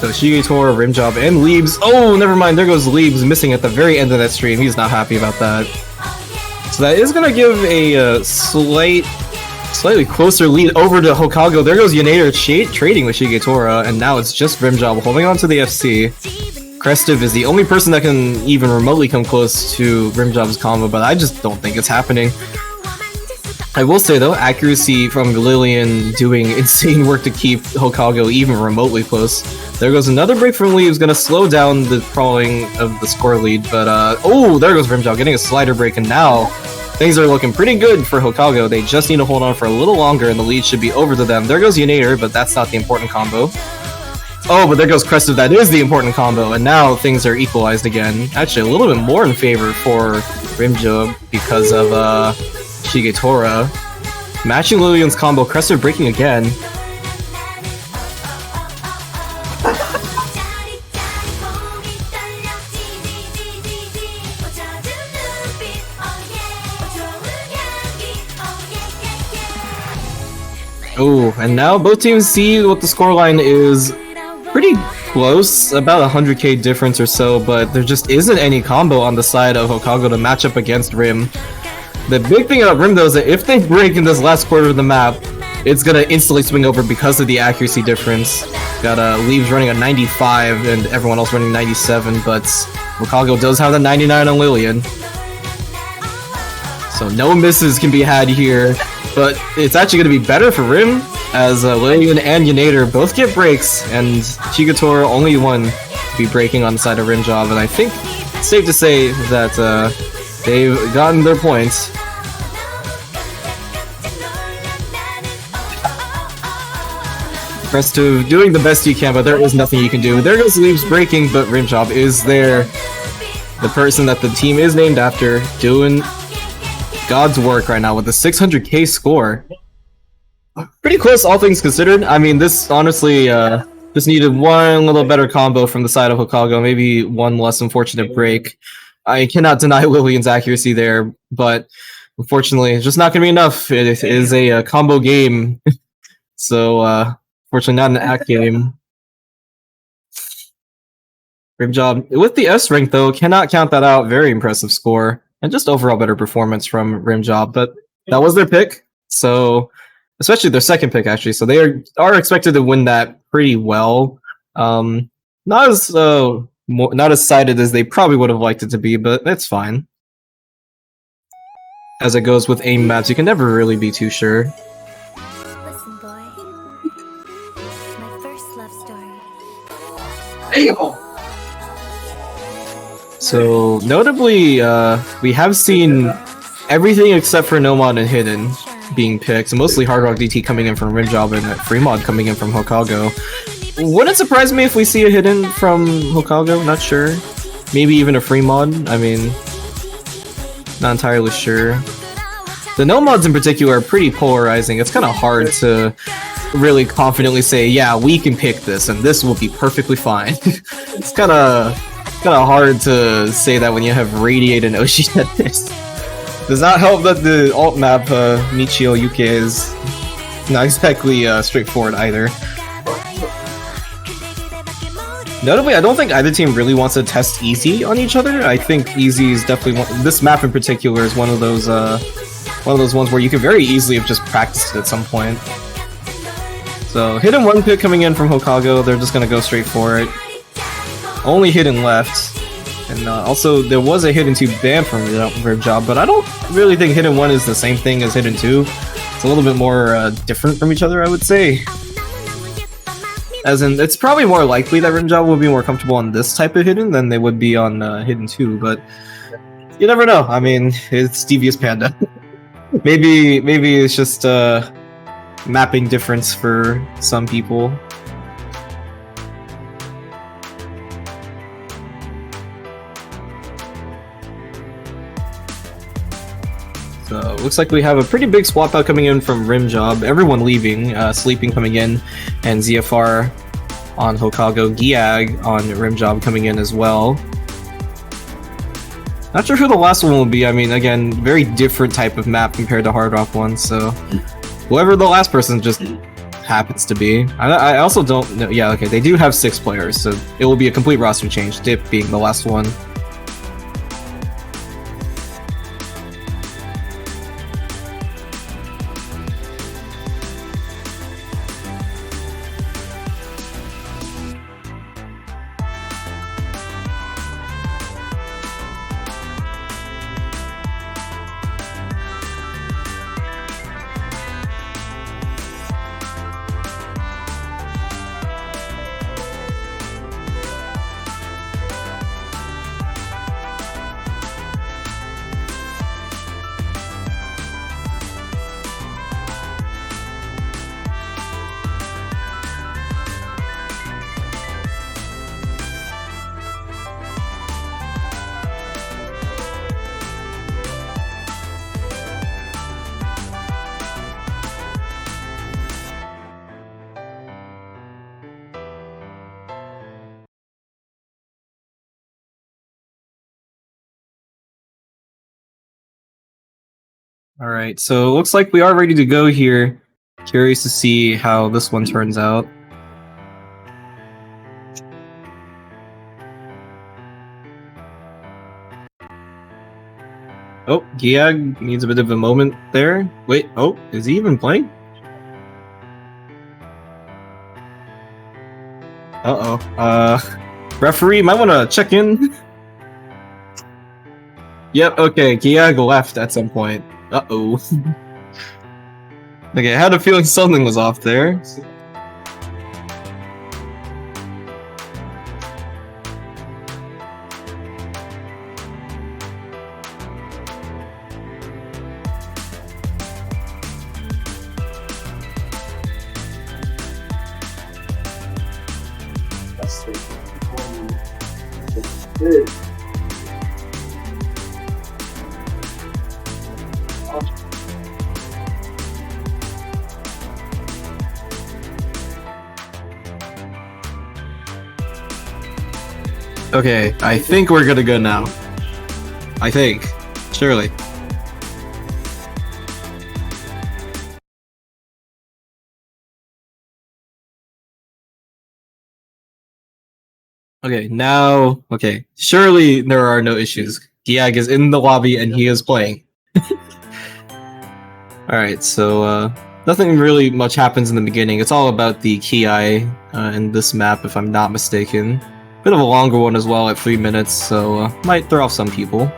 So Shigetora, Rimjob, and Leebs. Oh, never mind. There goes Leebs, missing at the very end of that stream. He's not happy about that. So that is gonna give a slightly closer lead over to Houkago. There goes Yonator trading with Shigetora, and now it's just Rimjob holding on to the FC. Krestiv is the only person that can even remotely come close to Rimjob's combo, but I just don't think it's happening. I will say though, accuracy from Lillian doing insane work to keep Houkago even remotely close. There goes another break from Lee, who's gonna slow down the crawling of the score lead, but oh, there goes Rimjob getting a slider break, and now things are looking pretty good for Houkago. They just need to hold on for a little longer and the lead should be over to them. There goes Yonator, but that's not the important combo. Oh, but there goes Krestiv, that is the important combo, and now things are equalized again. Actually, a little bit more in favor for Rimjob because of Shigetora. Matching Lillian's combo, Krestiv breaking again. Oh, and now both teams see what the scoreline is. Pretty close, about 100k difference or so, but there just isn't any combo on the side of Houkago to match up against Rim. The big thing about Rim though is that if they break in this last quarter of the map, it's gonna instantly swing over because of the accuracy difference. Got Leaves running a 95 and everyone else running 97, but Houkago does have the 99 on Lillian. So no misses can be had here, but it's actually gonna be better for Rim, as Lillian and Yonator both get breaks, and Shigetora only one to be breaking on the side of Rimjob, and I think it's safe to say that they've gotten their points. Krestiv doing the best you can, but there is nothing you can do. There goes Leaves breaking, but Rimjob is there. The person that the team is named after, doing God's work right now with the 600k score. Pretty close, all things considered. I mean, this honestly just needed one little better combo from the side of Houkago, maybe one less unfortunate break. I cannot deny Lillian's accuracy there, but unfortunately, it's just not going to be enough. It is a combo game, so unfortunately not an act game. Rimjob, with the S rank though, cannot count that out. Very impressive score, and just overall better performance from Rimjob, but that was their pick, so... especially their second pick, actually, so they are expected to win that pretty well. Not as sided as they probably would have liked it to be, but it's fine. As it goes with aim maps, you can never really be too sure. Listen, boy. My first love story. So notably, we have seen everything except for Nomad and Hidden being picked, mostly Hard Rock DT coming in from Rimjob and Fremod coming in from Houkago. Wouldn't surprise me if we see a Hidden from Houkago, not sure. Maybe even a Fremod, I mean, not entirely sure. The Nomads in particular are pretty polarizing. It's kind of hard to really confidently say, yeah, we can pick this and this will be perfectly fine. It's kind of hard to say that when you have Radiate and Oshi at this. Does not help that the alt map Michio Yuke is not exactly straightforward either. Notably, I don't think either team really wants to test easy on each other. I think easy is definitely this map in particular is one of those ones where you could very easily have just practiced it at some point. So Hidden one pick coming in from Houkago, they're just gonna go straight for it. Only Hidden left. And also, there was a Hidden 2 ban from Rimjob, but I don't really think Hidden 1 is the same thing as Hidden 2. It's a little bit more different from each other, I would say. As in, it's probably more likely that Rimjob will be more comfortable on this type of Hidden than they would be on Hidden 2, but you never know. I mean, it's Devious Panda. maybe it's just a mapping difference for some people. So looks like we have a pretty big swap out coming in from Rimjob. Everyone leaving, Sleeping coming in, and ZFR on Houkago, Giag on Rimjob coming in as well. Not sure who the last one will be. I mean, again, very different type of map compared to Hard Rock 1, so whoever the last person just happens to be. I also don't know. Yeah, okay, they do have 6 players, so it will be a complete roster change, Dip being the last one. Alright, so it looks like we are ready to go here. Curious to see how this one turns out. Oh, Giag needs a bit of a moment there. Wait, oh, is he even playing? Referee, might want to check in. Yep, okay, Giag left at some point. Uh-oh. Okay, I had a feeling something was off there. Okay, I think we're gonna go now. I think. Surely. Okay, now... Okay, surely there are no issues. Giag is in the lobby and he is playing. Alright, so nothing really much happens in the beginning. It's all about the Ki in this map, if I'm not mistaken. Bit of a longer one as well at 3 minutes, so might throw off some people.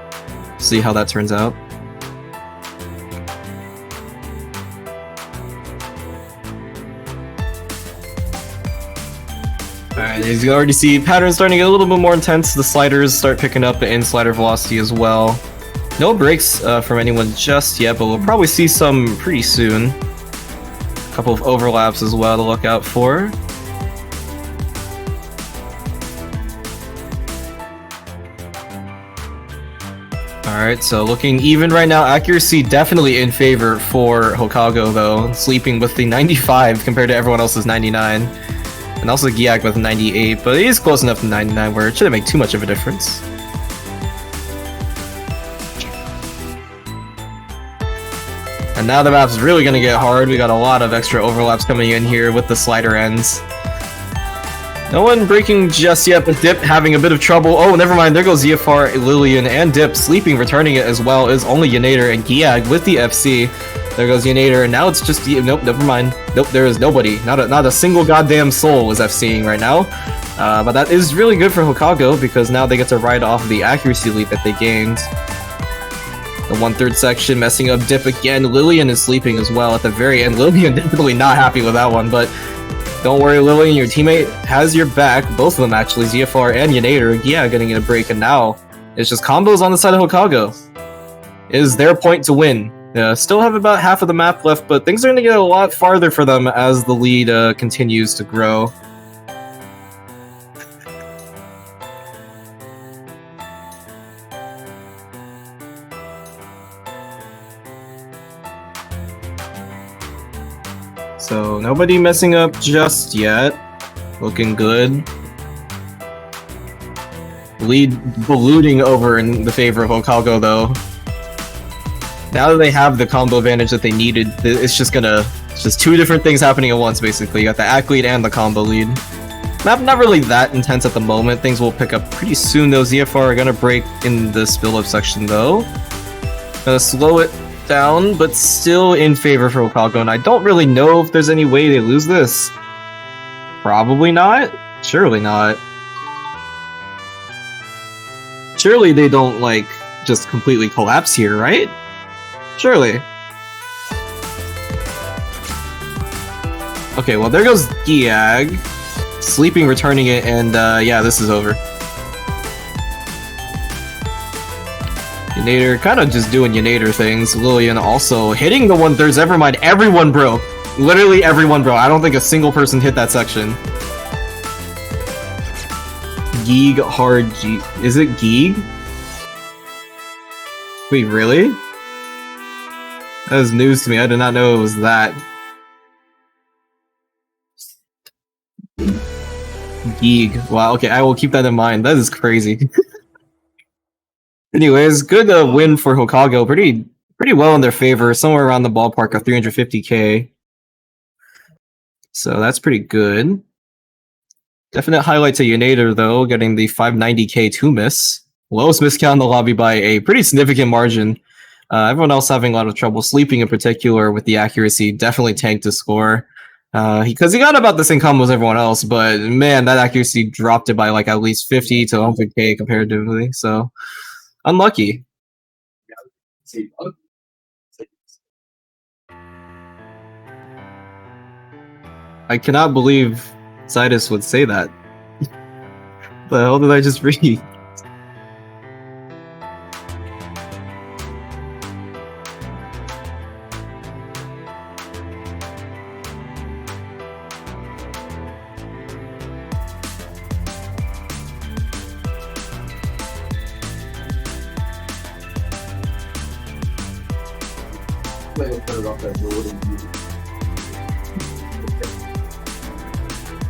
See how that turns out. Alright, as you already see, patterns starting to get a little bit more intense. The sliders start picking up the in-slider velocity as well. No breaks from anyone just yet, but we'll probably see some pretty soon. A couple of overlaps as well to look out for. Alright, so looking even right now. Accuracy definitely in favor for Houkago though, sleeping with the 95 compared to everyone else's 99. And also Giag with 98, but he is close enough to 99 where it shouldn't make too much of a difference. And now the map's really gonna get hard. We got a lot of extra overlaps coming in here with the slider ends. No one breaking just yet, but Dip having a bit of trouble. Oh, never mind. There goes ZFR, Lillian, and Dip sleeping, returning it as well is only Yanator and Giag with the FC. There goes Yanator, and now it's just nope. Never mind. Nope, there is nobody. Not a single goddamn soul is FCing right now. But that is really good for Houkago because now they get to ride off the accuracy lead that they gained. The 1/3 section messing up Dip again. Lillian is sleeping as well at the very end. Lillian definitely not happy with that one, but. Don't worry, Lillian, your teammate has your back. Both of them, actually, ZFR and Yanator. Yeah, getting a break, and now it's just combos on the side of Houkago. It is their point to win. Still have about half of the map left, but things are going to get a lot farther for them as the lead continues to grow. So, nobody messing up just yet. Looking good. Lead ballooning over in the favor of Houkago, though. Now that they have the combo advantage that they needed, it's just gonna It's just two different things happening at once, basically. You got the act lead and the combo lead. Map not really that intense at the moment. Things will pick up pretty soon, though. ZFR are gonna break in this build-up section, though. Gonna slow it down, but still in favor for Houkago, and I don't really know if there's any way they lose this. Probably not. Surely not. Surely they don't, like, just completely collapse here, right? Surely. Okay, well there goes Giag. Sleeping, returning it, and yeah, this is over. Yunator kind of just doing Yunator things. Lillian also hitting the 1/3. Never mind, everyone broke. Literally everyone broke. I don't think a single person hit that section. Geeg hard G. Is it Geeg? Wait, really? That is news to me. I did not know it was that. Geeg. Wow, okay, I will keep that in mind. That is crazy. Anyways, good win for Houkago. Pretty well in their favor. Somewhere around the ballpark of 350k. So that's pretty good. Definite highlight to Yunator, though, getting the 590k 2-miss. Lowest miss count in the lobby by a pretty significant margin. Everyone else having a lot of trouble. Sleeping in particular with the accuracy definitely tanked his score. Because he got about the same combo as everyone else, but man, that accuracy dropped it by like at least 50 to 100k comparatively, so unlucky. I cannot believe Zidus would say that. The hell did I just read?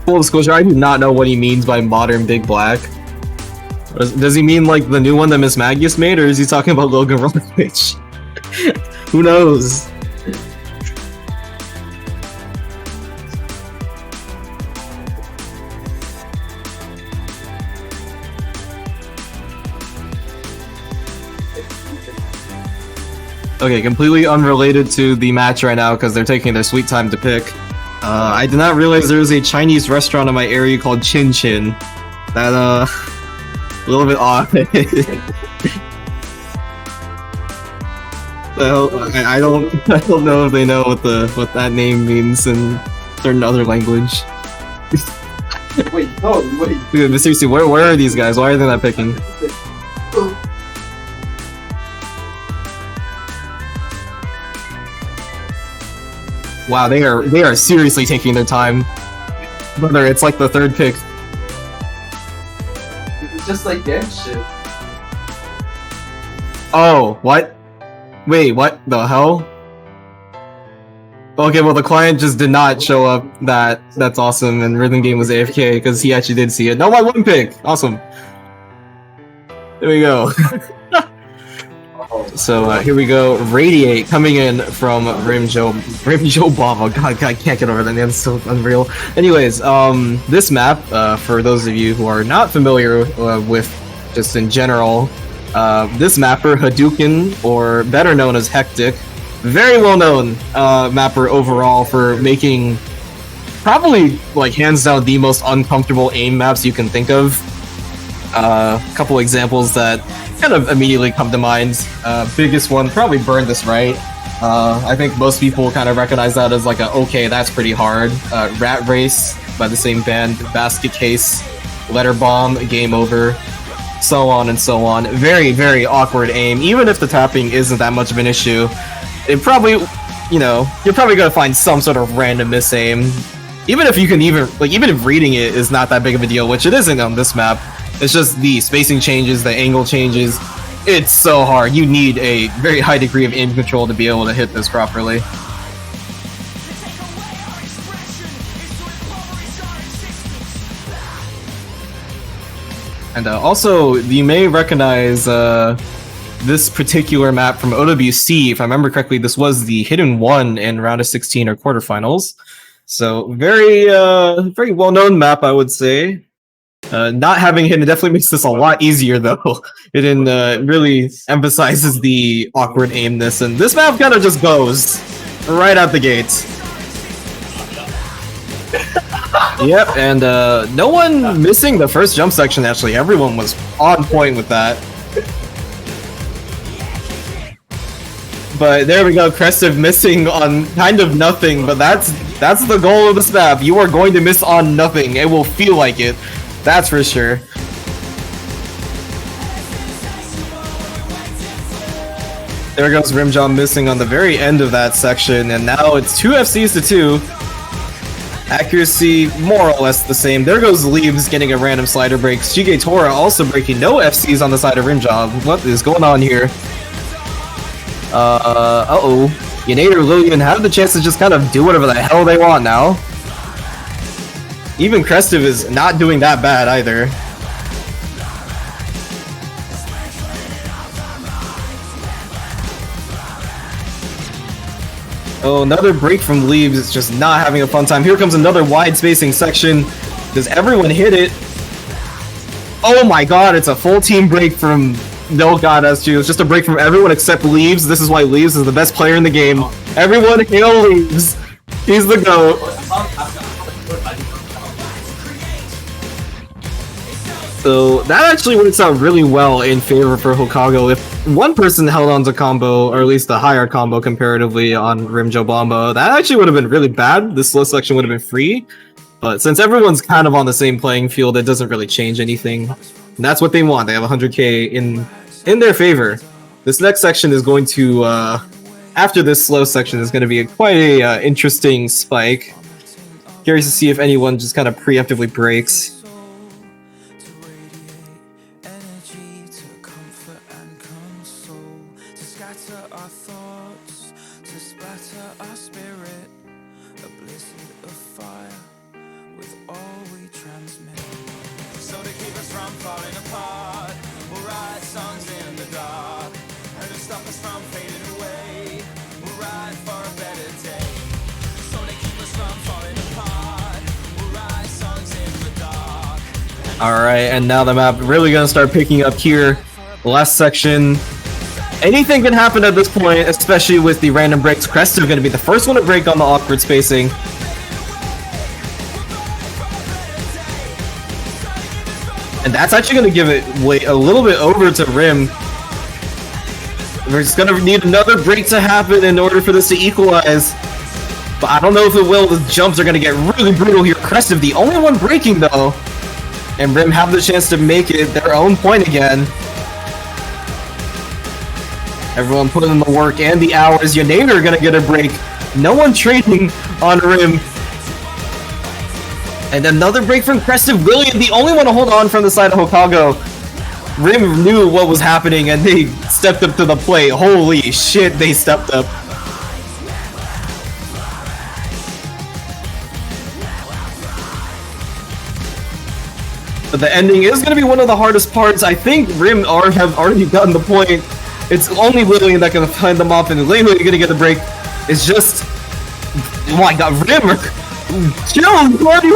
Full disclosure, I do not know what he means by modern Big Black. Does he mean like the new one that Miss Magius made, or is he talking about Logan Rolovich? Who knows? Okay, completely unrelated to the match right now because they're taking their sweet time to pick. I did not realize there was a Chinese restaurant in my area called Chin Chin. That, a little bit odd. Well, I don't know if they know what that name means in certain other language. Wait, no, wait. Dude, seriously, where are these guys? Why are they not picking? Wow, they are seriously taking their time. Whether it's like the third pick. It's just like that shit. Oh, what? Wait, what the hell? Okay, well the client just did not show up. That's awesome, and Rhythm Game was AFK because he actually did see it. No, my one pick! Awesome. There we go. So here we go. Radiate coming in from Jobama. God, I can't get over that name. It's so unreal. Anyways, this map, for those of you who are not familiar with just in general, this mapper, Hadouken, or better known as Hectic, very well known mapper overall for making probably like hands down the most uncomfortable aim maps you can think of. A couple examples that kind of immediately come to mind. Biggest one, probably Burn This Right. I think most people kind of recognize that as like a, okay, that's pretty hard. Rat Race by the same band, Basket Case, Letter Bomb, Game Over, so on and so on. Very, very awkward aim. Even if the tapping isn't that much of an issue, it probably, you know, you're probably gonna find some sort of random miss aim. Even if you can even if reading it is not that big of a deal, which it isn't on this map. It's just the spacing changes, the angle changes. It's so hard. You need a very high degree of aim control to be able to hit this properly. And also, you may recognize this particular map from OWC, if I remember correctly, this was the hidden one in round of 16 or quarterfinals. So very very well-known map, I would say. Not having hidden definitely makes this a lot easier, though. Hidden really emphasizes the awkward aimness, and this map kind of just goes right out the gates. Yep, and no one missing the first jump section, actually. Everyone was on point with that. But there we go, Crestive missing on kind of nothing, but that's the goal of this map. You are going to miss on nothing. It will feel like it. That's for sure. There goes Rimjob missing on the very end of that section, and now it's 2 FCs to 2. Accuracy more or less the same. There goes Leaves getting a random slider break. Shigetora also breaking no FCs on the side of Rimjob. What is going on here? Uh-oh. Yenade or Lillian have the chance to just kind of do whatever the hell they want now. Even Crestive is not doing that bad either. Oh, another break from Leaves. It's just not having a fun time. Here comes another wide spacing section. Does everyone hit it? Oh my god, it's a full team break from... No god, SG. It's just a break from everyone except Leaves. This is why Leaves is the best player in the game. Everyone hail Leaves. He's the GOAT. So that actually works out really well in favor for Houkago. If one person held on to combo, or at least a higher combo comparatively on jobama, that actually would have been really bad. This slow section would have been free. But since everyone's kind of on the same playing field, it doesn't really change anything. And that's what they want. They have 100k in their favor. This next section is going to, after this slow section, is going to be quite a interesting spike. Curious to see if anyone just kind of preemptively breaks. Alright, and now the map really gonna start picking up here. The last section. Anything can happen at this point, especially with the random breaks. Crestive gonna be the first one to break on the awkward spacing. And that's actually gonna give it a little bit over to Rim. We're just gonna need another break to happen in order for this to equalize. But I don't know if it will. The jumps are gonna get really brutal here. Crestive, the only one breaking though. And Rim have the chance to make it their own point again. Everyone putting in the work and the hours. Yenade are gonna get a break. No one trading on Rim. And another break from Crestive. Lillian, the only one to hold on from the side of Houkago. Rim knew what was happening and they stepped up to the plate. Holy shit, they stepped up. But the ending is going to be one of the hardest parts. I think Rim have already gotten the point. It's only Lillian that can find them off, and Lillian going to get the break. It's just... Oh my god, Rim! Chill, buddy!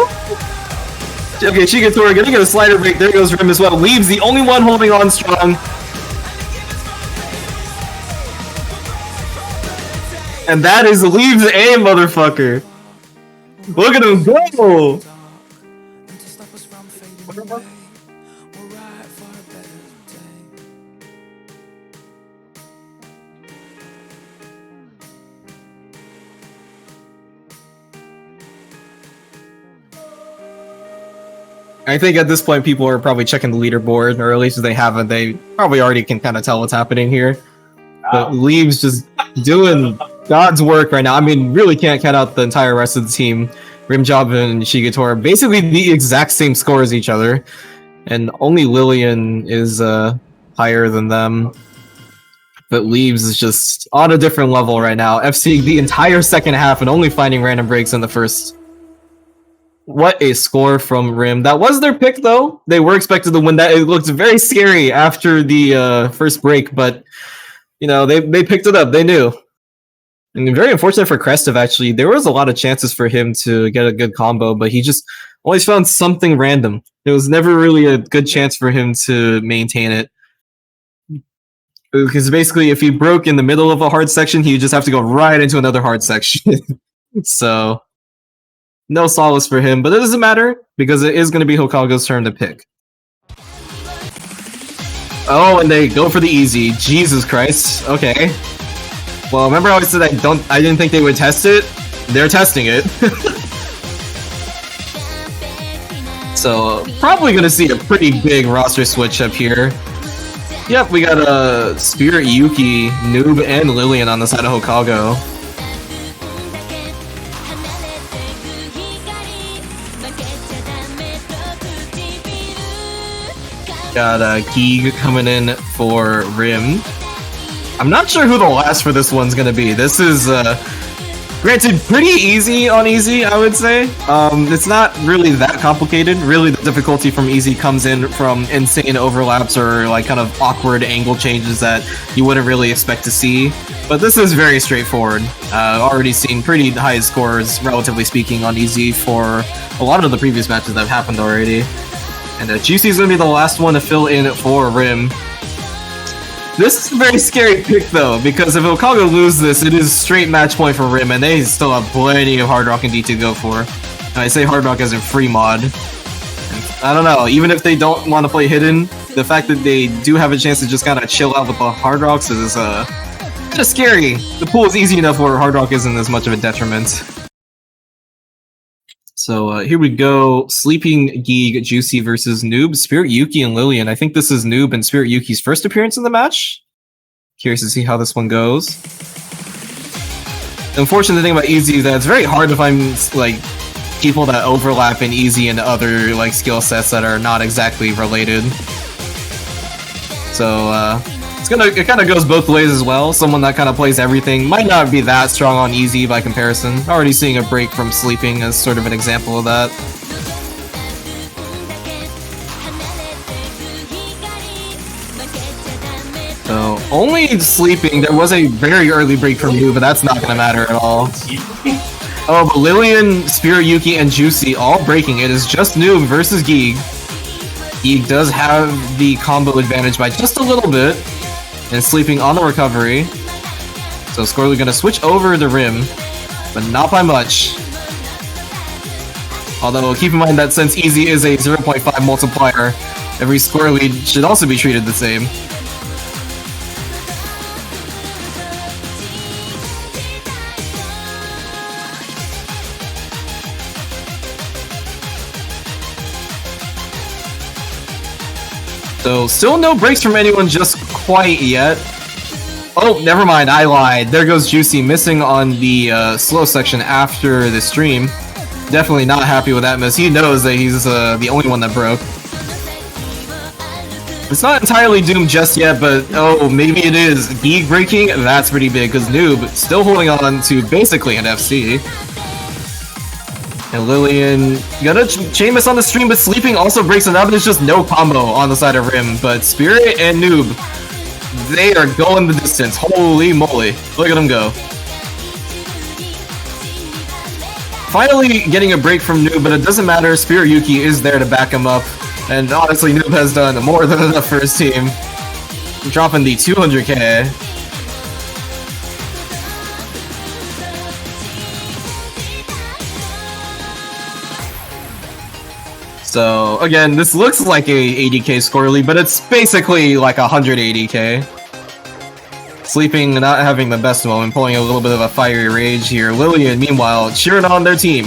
Okay, Shigetora going to get a slider break. There goes Rim as well. Leaves the only one holding on strong. And that is Leaves aim, motherfucker! Look at him go! I think at this point people are probably checking the leaderboard, or at least if they haven't, they probably already can kind of tell what's happening here. But Leaves just doing God's work right now. I mean, really can't count out the entire rest of the team. Rimjob and Shigetora basically the exact same score as each other, and only Lillian is higher than them. But Leaves is just on a different level right now, FCing the entire second half and only finding random breaks in the first. What a score from Rim. That was their pick, though. They were expected to win that. It looked very scary after the first break, but you know, they picked it up. They knew. And very unfortunate for Krestiv, actually. There was a lot of chances for him to get a good combo, but he just always found something random. It was never really a good chance for him to maintain it. Because basically, if he broke in the middle of a hard section, he'd just have to go right into another hard section. So, no solace for him, but it doesn't matter, because it is going to be Houkago's turn to pick. Oh, and they go for the easy. Jesus Christ. Okay. Well, remember how I said I didn't think they would test it? They're testing it. So, probably gonna see a pretty big roster switch up here. Yep, we got Spirit Yuki, Noob, and Lillian on the side of Houkago. Got Geeg coming in for Rim. I'm not sure who the last for this one's gonna be. This is, granted, pretty easy on easy, I would say. It's not really that complicated. Really, the difficulty from easy comes in from insane overlaps or like kind of awkward angle changes that you wouldn't really expect to see. But this is very straightforward. Already seen pretty high scores, relatively speaking, on easy for a lot of the previous matches that have happened already. And Juicy is gonna be the last one to fill in for Rim. This is a very scary pick, though, because if Houkago loses this, it is straight match point for Rim, and they still have plenty of Hard Rock and D to go for. And I say Hard Rock as a free mod. And I don't know, even if they don't want to play Hidden, the fact that they do have a chance to just kind of chill out with the Hard Rocks is kind of scary. The pool is easy enough where Hard Rock isn't as much of a detriment. So here we go. Sleeping Geeg, Juicy versus Noob, Spirit Yuki, and Lillian. I think this is Noob and Spirit Yuki's first appearance in the match. Curious to see how this one goes. The unfortunate thing about Easy is that it's very hard to find like people that overlap in Easy and other like skill sets that are not exactly related. So it kind of goes both ways as well. Someone that kind of plays everything might not be that strong on Easy by comparison. Already seeing a break from Sleeping as sort of an example of that. So, only Sleeping. There was a very early break from you, but that's not going to matter at all. Oh, but Lillian, Spirit Yuki, and Juicy all breaking. It is just Noob versus Geeg. Geeg does have the combo advantage by just a little bit. And Sleeping on the recovery. So Scorley gonna switch over the Rim, but not by much. Although keep in mind that since Easy is a 0.5 multiplier, every score lead should also be treated the same. So, still no breaks from anyone just quite yet. Oh, never mind, I lied. There goes Juicy, missing on the slow section after the stream. Definitely not happy with that miss. He knows that he's the only one that broke. It's not entirely doomed just yet, but oh, maybe it is. Geeg breaking, that's pretty big, because Noob still holding on to basically an FC. And Lillian gonna chain miss on the stream, but Sleeping also breaks another. There's just no combo on the side of Rim. But Spirit and Noob, they are going the distance. Holy moly. Look at them go. Finally getting a break from Noob, but it doesn't matter. Spirit Yuki is there to back him up. And honestly, Noob has done more than enough for his team. Dropping the 200k. So, again, this looks like a 80k score lead, but it's basically like 180k. Sleeping, not having the best moment, pulling a little bit of a fiery rage here. Lillian, meanwhile, cheering on their team.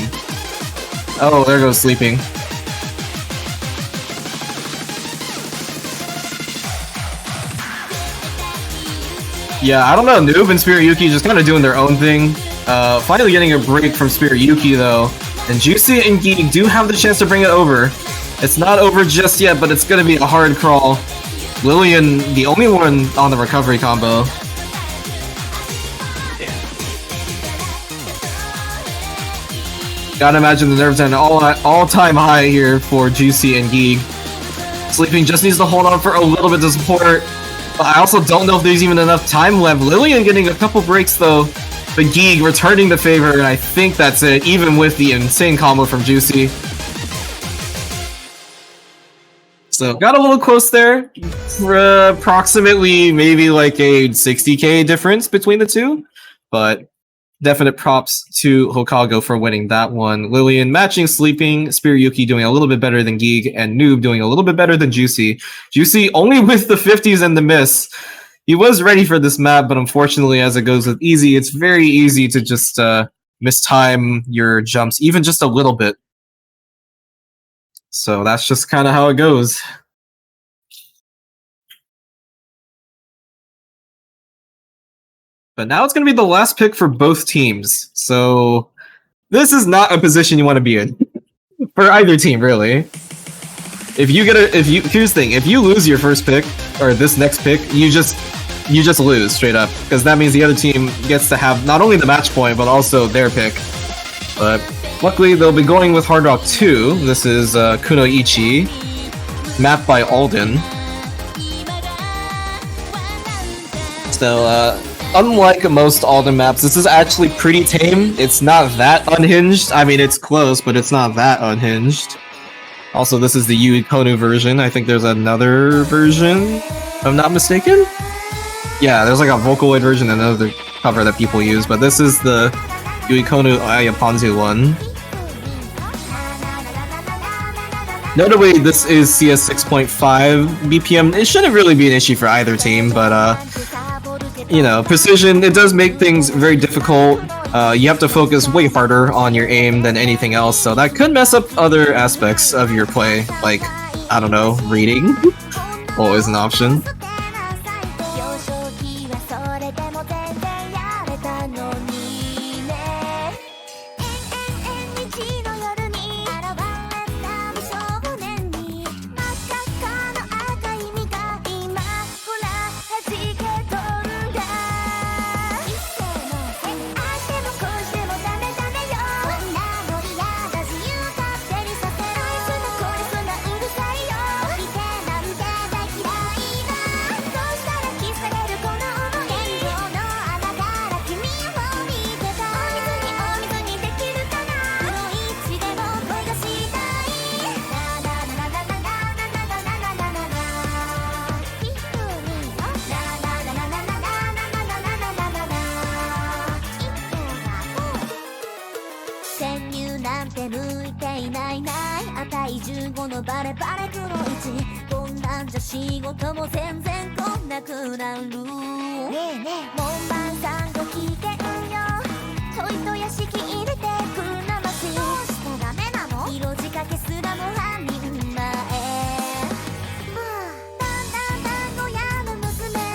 Oh, there goes Sleeping. Yeah, I don't know, Noob and Spirit Yuki just kind of doing their own thing. Finally getting a break from Spirit Yuki, though. And Juicy and Geek do have the chance to bring it over. It's not over just yet, but it's going to be a hard crawl. Lillian, the only one on the recovery combo. Gotta imagine the nerves are at an all-time high here for Juicy and Geek. Sleeping just needs to hold on for a little bit to support. But I also don't know if there's even enough time left. Lillian getting a couple breaks though. But Geek returning the favor, and I think that's it, even with the insane combo from Juicy. So got a little close there. For approximately maybe like a 60k difference between the two. But definite props to Houkago for winning that one. Lillian matching Sleeping, Spiriyuki doing a little bit better than Geek, and Noob doing a little bit better than Juicy. Juicy only with the 50s and the miss. He was ready for this map, but unfortunately, as it goes with Easy, it's very easy to just mistime your jumps, even just a little bit. So that's just kind of how it goes. But now it's going to be the last pick for both teams. So this is not a position you want to be in for either team, really. Here's the thing: if you lose your first pick or this next pick, you just lose straight up, because that means the other team gets to have not only the match point but also their pick. But luckily, they'll be going with Hard Rock 2. This is Kunoichi, mapped by Alden. So, unlike most Alden maps, this is actually pretty tame. It's not that unhinged. I mean, it's close, but it's not that unhinged. Also, this is the Yui Konu version. I think there's another version, if I'm not mistaken. Yeah, there's like a Vocaloid version and another cover that people use, but this is the Yui Konu Ayapanzu one. Notably, this is CS 6.5 BPM. It shouldn't really be an issue for either team, but you know, precision, it does make things very difficult. You have to focus way harder on your aim than anything else, so that could mess up other aspects of your play, like, I don't know, reading. Always an option.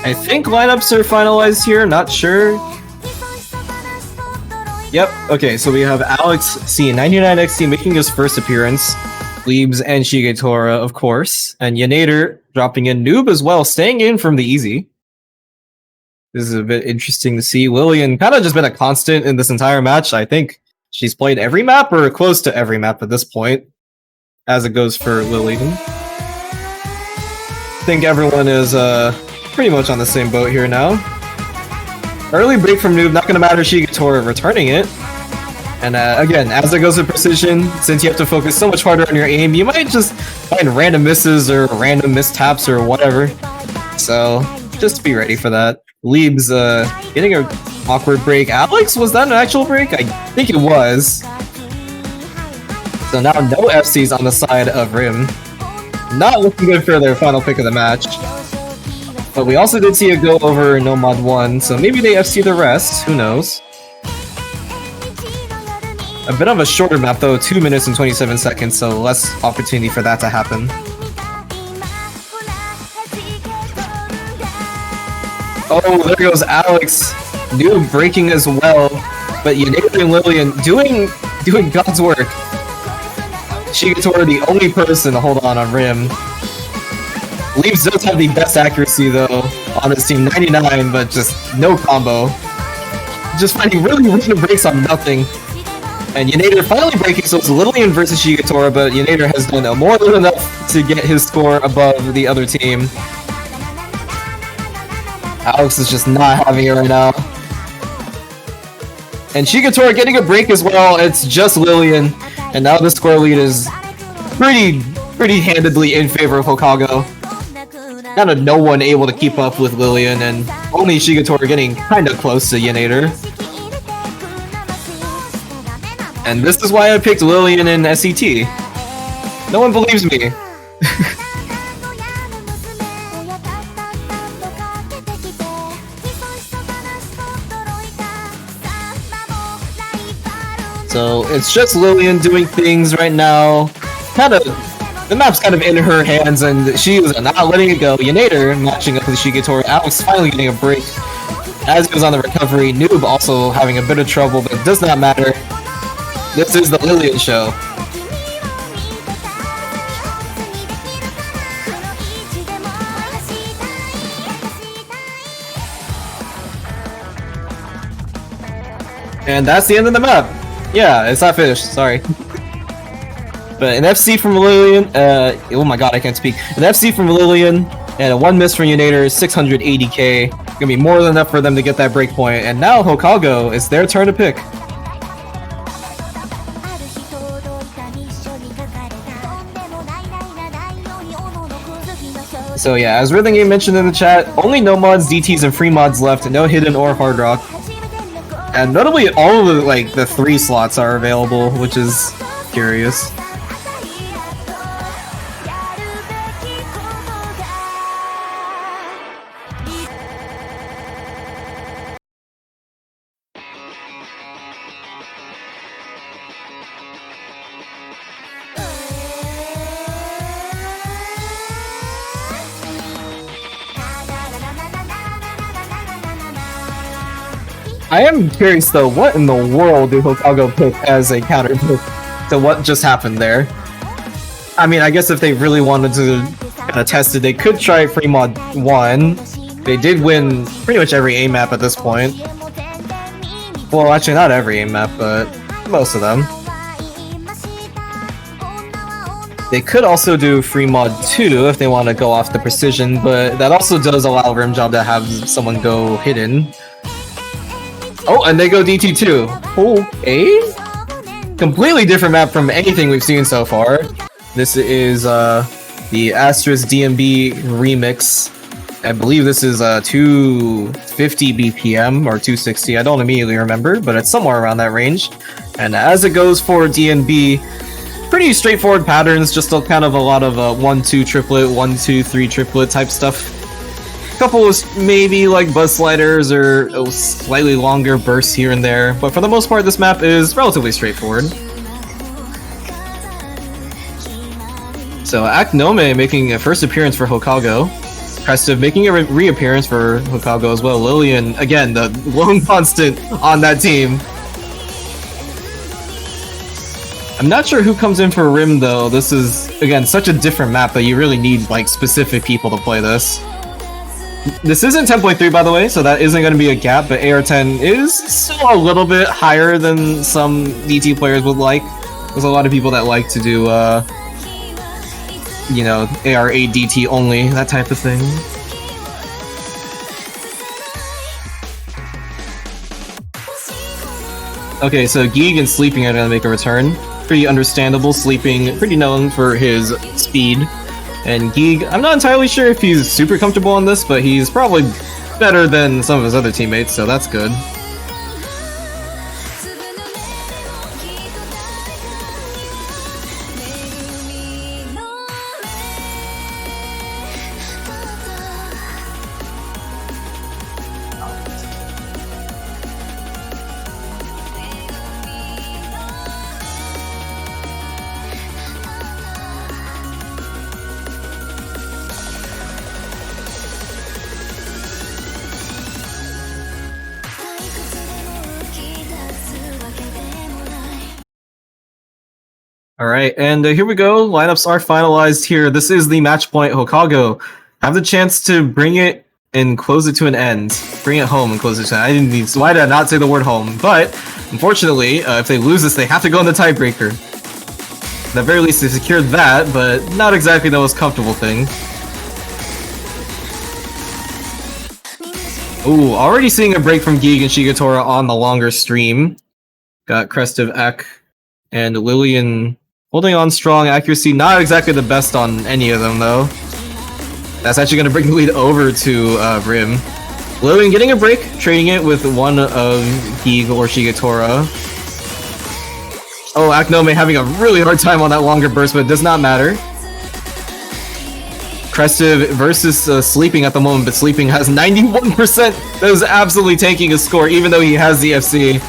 I think lineups are finalized here, not sure. Yep, okay, so we have Alex C99XT making his first appearance, Leebs and Shigetora, of course, and Yanator dropping in, Noob as well, staying in from the easy. This is a bit interesting to see. Lillian kind of just been a constant in this entire match. I think she's played every map or close to every map at this point, as it goes for Lillian. I think everyone is pretty much on the same boat here now. Early break from Noob, not going to matter. Shigetora returning it. And again, as it goes with precision, since you have to focus so much harder on your aim, you might just find random misses or random mistaps or whatever. So just be ready for that. Leebs getting an awkward break. Alex, was that an actual break? I think it was. So now no FCs on the side of Rim. Not looking good for their final pick of the match. But we also did see a go over No Mod 1, so maybe they FC the rest, who knows. A bit of a shorter map though, 2 minutes and 27 seconds, so less opportunity for that to happen. Oh, there goes Alex. Noob breaking as well, but Yanator and Lillian doing God's work. Shigetora the only person to hold on Rim. Leebs does have the best accuracy though on his team, 99, but just no combo. Just finding really random breaks on nothing. And Yonator finally breaking, so it's Lillian versus Shigetora, but Yonator has done more than enough to get his score above the other team. Alex is just not having it right now. And Shigetora getting a break as well. It's just Lillian, and now the score lead is pretty handedly in favor of Houkago. Kind of no one able to keep up with Lillian, and only Shigetora getting kind of close to Yonator. And this is why I picked Lillian in SET. No one believes me. So it's just Lillian doing things right now. The map's kind of in her hands, and she is not letting it go. Yonator matching up with Shigetora. Alex finally getting a break as he was on the recovery. Noob also having a bit of trouble, but it does not matter. This is the Lillian show. And that's the end of the map. Yeah, it's not finished, sorry. But an FC from Lillian, oh my god, I can't speak. An FC from Lillian, and a 1 miss from Yonator, 680k. Gonna be more than enough for them to get that break point. And now Houkago, it's their turn to pick. So yeah, as Rhythm Game mentioned in the chat, only no mods, DTs, and free mods left, no hidden or hard rock. And notably, all of the 3 slots are available, which is curious. I am curious though, what in the world did Houkago pick as a counter pick to what just happened there? I mean, I guess if they really wanted to kind of test it, they could try Free Mod 1. They did win pretty much every A map at this point. Well, actually not every A map, but most of them. They could also do Free Mod 2 if they want to go off the precision, but that also does allow Rimjob to have someone go hidden. Oh, and they go DT2. Okay. Completely different map from anything we've seen so far. This is the Asterisk DMB remix. I believe this is 250 BPM or 260. I don't immediately remember, but it's somewhere around that range. And as it goes for DNB, pretty straightforward patterns, just kind of a lot of 1-2 triplet, 1-2-3 triplet type stuff. Couple of maybe like buzz sliders or slightly longer bursts here and there, but for the most part this map is relatively straightforward. So Aknome making a first appearance for Houkago. Prestive making a reappearance for Houkago as well. Lillian, again, the lone constant on that team. I'm not sure who comes in for Rim though. This is, again, such a different map that you really need like specific people to play this. This isn't 10.3 by the way, so that isn't going to be a gap, but AR10 is still a little bit higher than some DT players would like. There's a lot of people that like to do, you know, AR8 DT only, that type of thing. Okay, so Geeg and Sleeping are going to make a return. Pretty understandable, Sleeping, pretty known for his speed. And Geeg, I'm not entirely sure if he's super comfortable on this, but he's probably better than some of his other teammates, so that's good. Alright, and here we go. Lineups are finalized here. This is the match point. Houkago have the chance to bring it and close it to an end. Bring it home and close it to an end. I didn't need. Why did I not say the word home? But unfortunately, if they lose this, they have to go in the tiebreaker. At the very least, they secured that, but not exactly the most comfortable thing. Ooh, already seeing a break from Geek and Shigetora on the longer stream. Got Crestive, Ek, and Lillian holding on strong. Accuracy not exactly the best on any of them, though. That's actually going to bring the lead over to Rim. Lillian getting a break, trading it with one of Geek or Shigetora. Oh, Aknome having a really hard time on that longer burst, but it does not matter. Crestive versus Sleeping at the moment, but Sleeping has 91%. That is absolutely tanking his score, even though he has the FC.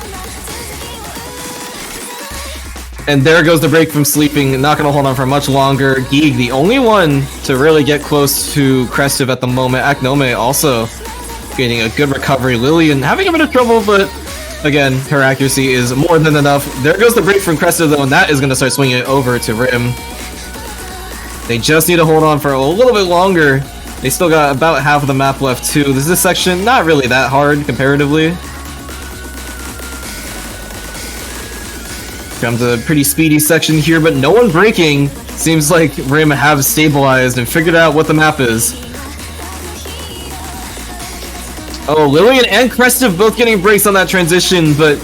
And there goes the break from Sleeping, not going to hold on for much longer. Geek, the only one to really get close to Crestive at the moment. Aknome also getting a good recovery. Lillian having a bit of trouble, but again, her accuracy is more than enough. There goes the break from Crestive, though, and that is going to start swinging it over to Rim. They just need to hold on for a little bit longer. They still got about half of the map left, too. This section, not really that hard, comparatively. Comes a pretty speedy section here, but no one breaking. Seems like Rim have stabilized and figured out what the map is. Oh, Lillian and Crestive both getting breaks on that transition, but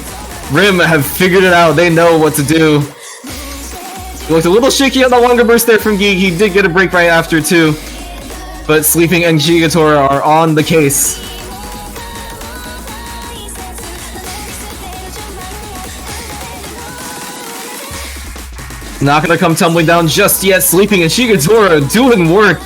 Rim have figured it out. They know what to do. It looked a little shaky on the longer burst there from Geek. He did get a break right after, too. But Sleeping and Shigetora are on the case. Not gonna come tumbling down just yet. Sleeping and Shigetora doing work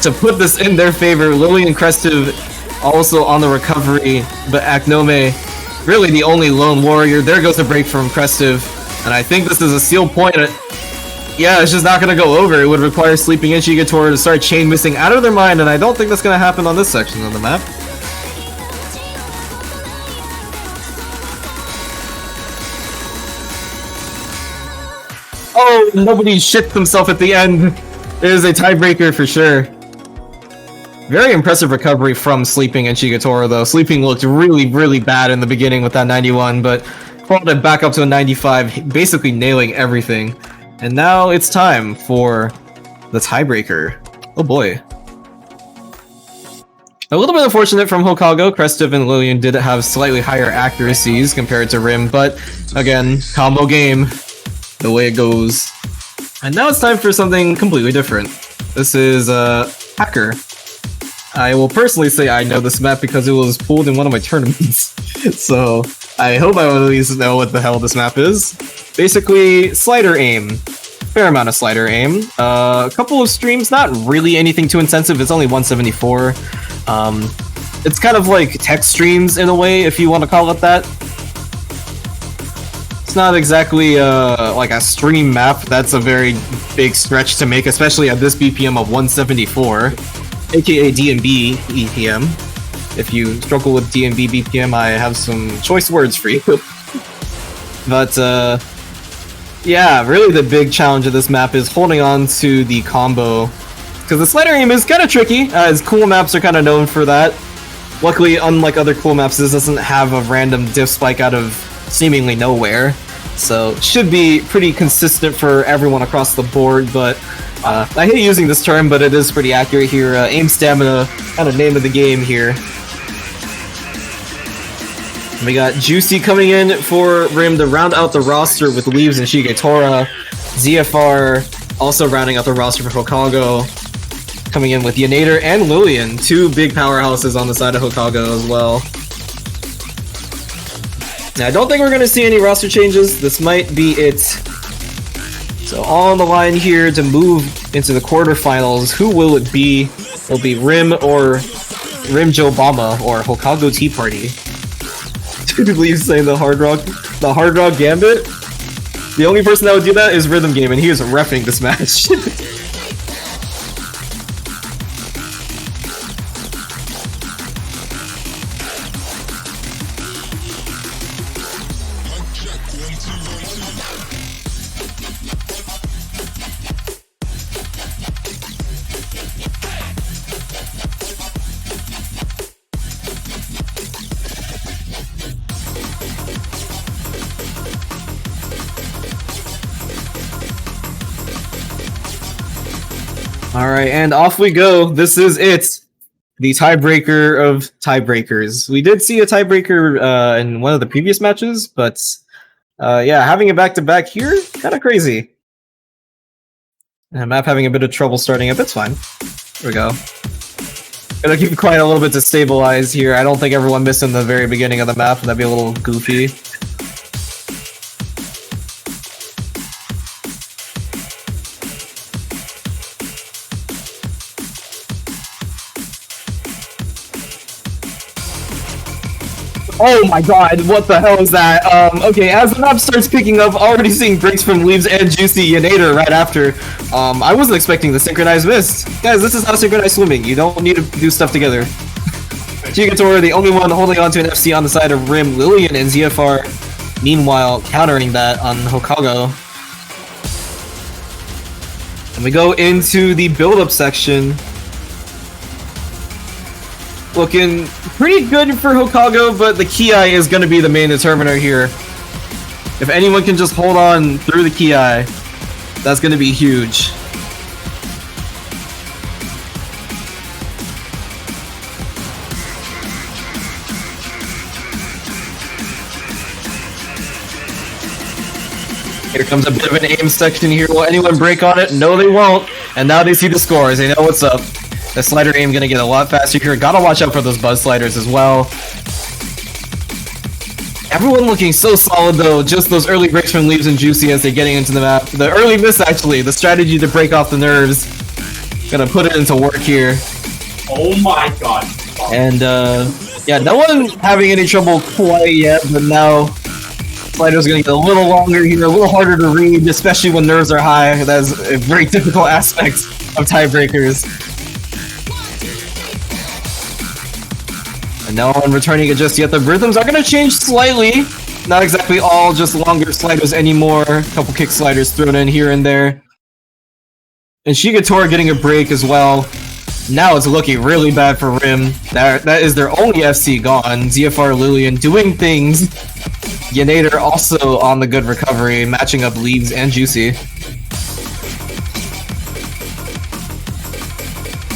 to put this in their favor. Lillian and Crestive also on the recovery, but Aknome really the only lone warrior. There goes the break from Crestive, and I think this is a seal point. Yeah, it's just not gonna go over. It would require Sleeping and Shigetora to start chain missing out of their mind, and I don't think that's gonna happen on this section of the map. Oh, nobody shit themselves at the end. It is a tiebreaker for sure. Very impressive recovery from Sleeping and Shigetora, though. Sleeping looked really, really bad in the beginning with that 91, but crawled it back up to a 95, basically nailing everything. And now it's time for the tiebreaker. Oh boy. A little bit unfortunate from Houkago. Crestive and Lillian did have slightly higher accuracies compared to Rim, but again, combo game. The way it goes. And now it's time for something completely different. This is Hacker. I will personally say I know this map because it was pulled in one of my tournaments. So I hope I will at least know what the hell this map is. Basically, slider aim. Fair amount of slider aim. A couple of streams, not really anything too intensive. It's only 174. It's kind of like tech streams in a way, if you want to call it that. Not exactly like a stream map. That's a very big stretch to make, especially at this BPM of 174, aka DMB BPM. If you struggle with DMB BPM, I have some choice words for you. But yeah, really the big challenge of this map is holding on to the combo, because the slider aim is kind of tricky, as cool maps are kind of known for that. Luckily, unlike other cool maps, this doesn't have a random diff spike out of seemingly nowhere. So it should be pretty consistent for everyone across the board, but I hate using this term, but it is pretty accurate here. Aim stamina, kind of name of the game here. We got Juicy coming in for Rim to round out the roster with Leaves and Shigetora. ZFR also rounding out the roster for Houkago. Coming in with Yanator and Lillian, two big powerhouses on the side of Houkago as well. Now, I don't think we're going to see any roster changes. This might be it. So on the line here to move into the quarterfinals, who will it be? Will it be Rim or Rim jobama or Houkago Tea Party? Dude, Leaves saying the Hard Rock Gambit? The only person that would do that is Rhythm Game, and he is reffing this match. Alright, and off we go. This is it. The tiebreaker of tiebreakers. We did see a tiebreaker in one of the previous matches, but yeah, having it back-to-back here, kind of crazy. Map having a bit of trouble starting up. It's fine. Here we go. Gotta keep it quiet a little bit to stabilize here. I don't think everyone missed in the very beginning of the map, and that'd be a little goofy. Oh my god, what the hell is that? Okay, as the map starts picking up, already seeing breaks from Leaves and Juicy Yanator right after. I wasn't expecting the synchronized mist. Guys, this is how synchronized swimming. You don't need to do stuff together. Gigator, the only one holding on to an FC on the side of Rim. Lillian and ZFR, meanwhile, countering that on Houkago. And we go into the build-up section. Looking pretty good for Houkago, but the Ki is going to be the main determiner here. If anyone can just hold on through the Ki, that's going to be huge. Here comes a bit of an aim section here. Will anyone break on it? No, they won't. And now they see the scores. They know what's up. The slider aim gonna get a lot faster here. Gotta watch out for those buzz sliders as well. Everyone looking so solid though. Just those early breaks from Leaves and Juicy as they're getting into the map. The early miss actually. The strategy to break off the nerves. Gonna put it into work here. Oh my god. And yeah, no one having any trouble quite yet, but now slider's gonna get a little longer here, a little harder to read, especially when nerves are high. That's a very typical aspect of tiebreakers. And no one returning it just yet. The rhythms are going to change slightly. Not exactly all just longer sliders anymore. A couple kick sliders thrown in here and there. And Shigatora getting a break as well. Now it's looking really bad for Rim. That is their only FC gone. ZFR Lillian doing things. Yanator also on the good recovery, matching up Leaves and Juicy.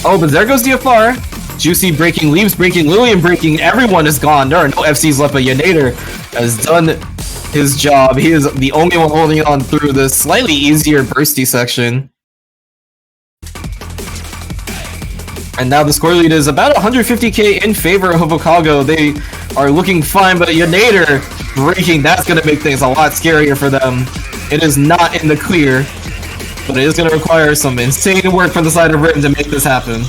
Oh, but there goes DFR. Juicy breaking, Leaves breaking, Lillian breaking, everyone is gone. There are no FCs left, but Yanator has done his job. He is the only one holding on through the slightly easier bursty section. And now the score lead is about 150k in favor of Houkago. They are looking fine, but Yanator breaking, that's going to make things a lot scarier for them. It is not in the clear, but it is going to require some insane work from the side of Rim to make this happen.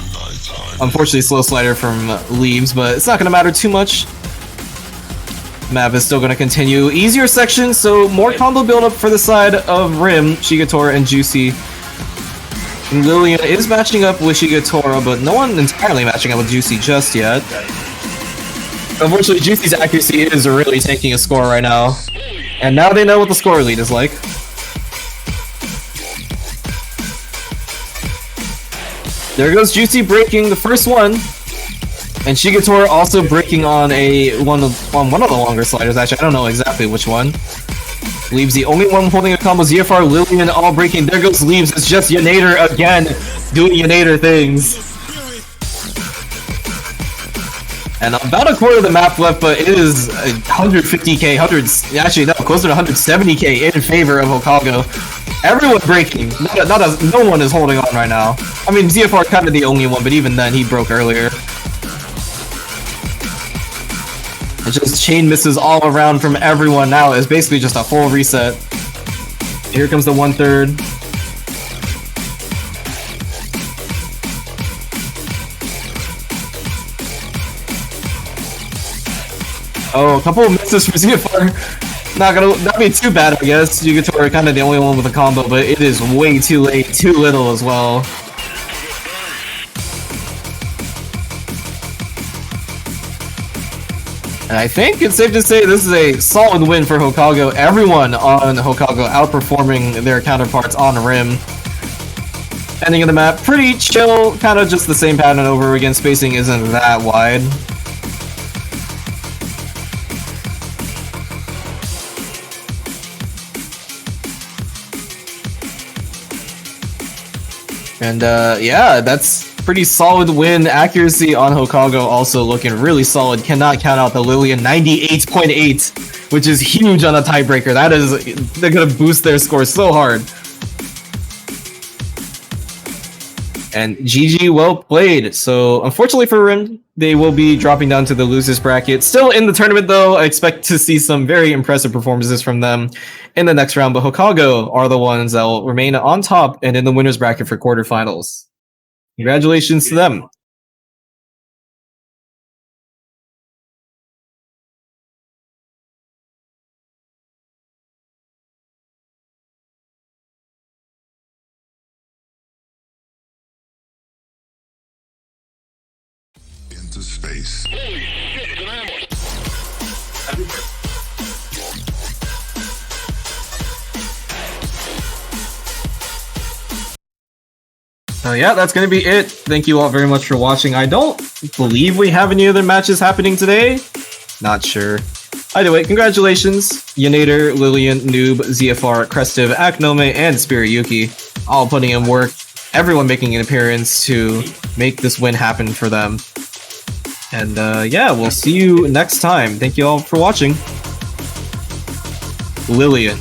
Unfortunately, slow slider from Leaves, but it's not going to matter too much. Map is still going to continue. Easier section, so more combo build-up for the side of Rim, Shigatora, and Juicy. And Lillian is matching up with Shigatora, but no one entirely matching up with Juicy just yet. Unfortunately, Juicy's accuracy is really taking a score right now. And now they know what the score lead is like. There goes Juicy breaking the first one, and Shigatora also breaking on one of the longer sliders. Actually, I don't know exactly which one. Leaves the only one holding a combo. ZFR, Lillian all breaking. There goes Leaves. It's just Yanator again doing Yanator things. And about a quarter of the map left, but it is 150k, actually no, closer to 170k in favor of Houkago. Everyone breaking. No one is holding on right now. I mean, ZFR kind of the only one, but even then, he broke earlier. It's just chain misses all around from everyone now. It's basically just a full reset. Here comes the 1/3. Oh, a couple of misses for ZFR. Not be too bad, I guess. Yugatora kind of the only one with a combo, but it is way too late, too little as well. And I think it's safe to say this is a solid win for Houkago. Everyone on Houkago outperforming their counterparts on Rim. Ending of the map, pretty chill, kind of just the same pattern over again. Spacing isn't that wide. And yeah, that's pretty solid win. Accuracy on Houkago also looking really solid. Cannot count out the Lillian 98.8, which is huge on a tiebreaker. That is, they're gonna boost their score so hard. And GG, well played. So unfortunately for Rim, they will be dropping down to the losers bracket. Still in the tournament though, I expect to see some very impressive performances from them in the next round. But Houkago are the ones that will remain on top and in the winners bracket for quarterfinals. Congratulations to them. Into space. So yeah, that's going to be it. Thank you all very much for watching. I don't believe we have any other matches happening today. Not sure. Either way, congratulations, Yanator, Lillian, Noob, ZFR, Crestive, Aknome, and Spirit Yuki, all putting in work. Everyone making an appearance to make this win happen for them. And yeah, we'll see you next time. Thank you all for watching. Lillian.